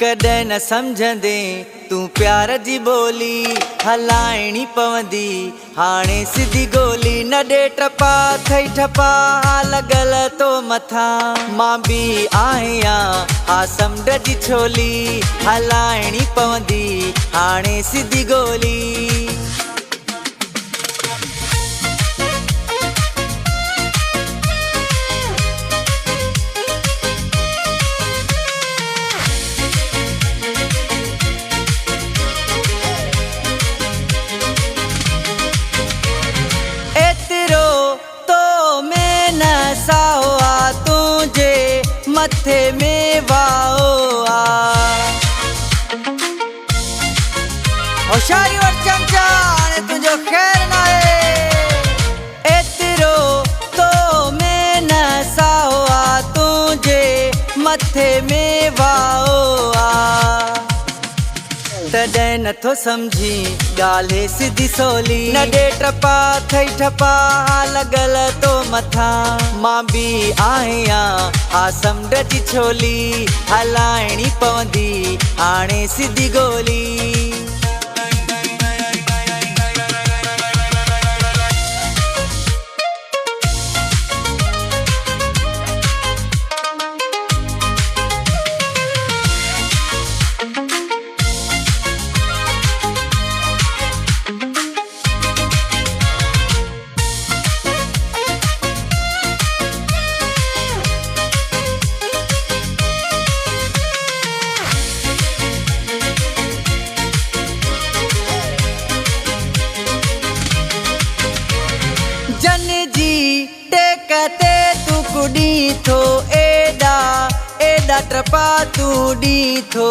कॾहिं न सम्झंदे तूं प्यार जी ॿोली हलाइणी पवंदी हाणे सिधी गोली न ॾे टपा थई ठपा लॻल तो मथां मां बि आहियां हा समुंड जी छोली हलाइणी पवंदी हाणे सिधी गोली। तुझे मथे में वाओ होशियारी और चमचा तुझो खैर ना एतिरो तो में न साओ तुझे मथे में वाओ तॾहिं नथो सम्झी ॻाल्हि सिधी सोली न ॾे टपा थई ठपा लॻल तो मथां मां बि आहियां हा समुंड जी छोली हलाइणी पवंदी हाणे सिधी गोली। जन जी टेकते तू कुड़ी थो एडा एडा टपा तू डी थो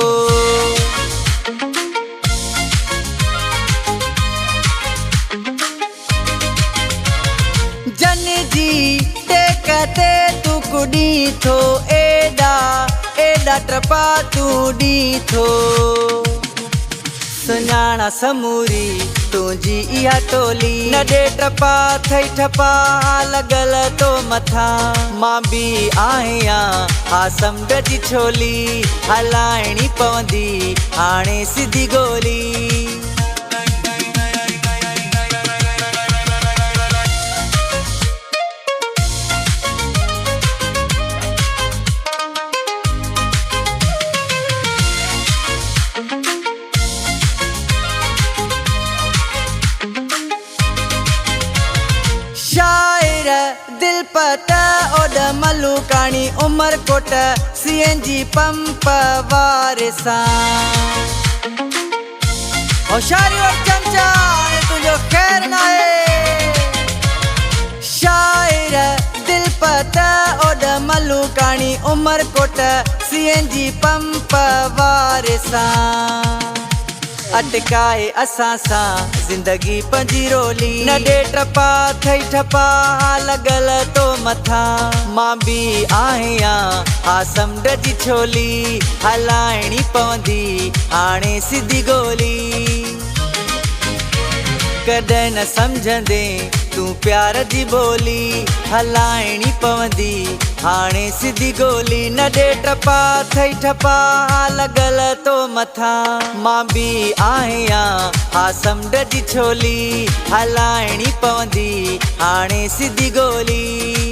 जन जी टेकते तू कुड़ी थो एडा एडा टपा तू डी थो सुञाणा समूरी तुझी इहा टोली न ॾे टपा थई ठपा लॻल तो मथां मां बि आहियां हा समुंड जी छोली हलाइणी पवंदी हाणे सिधी गोली। शायर दिल पत ओड मलूकाणी उमरकोट CNG पंप वारिसा होशियारी और चमचा तुझो खैर ना शायर दिल पत ओड मलूकाणी उमरकोट CNG पंप वारिसा अटकाए असां सां ज़िंदगी पंजी रोली न ॾे टपा थई ठपा लॻल तो मथां मां बि आहियां हा समुंड जी छोली हलाइणी पवंदी हाणे सिधी गोली। कॾहिं न सम्झंदे तूं प्यार जी ॿोली हलाइणी पवंदी हाणे सिधी गोली न ॾे टपा थई ठपा लॻल तो मथां मां बि आहियां हा समुंड जी छोली हलाइणी पवंदी हाणे सिधी गोली।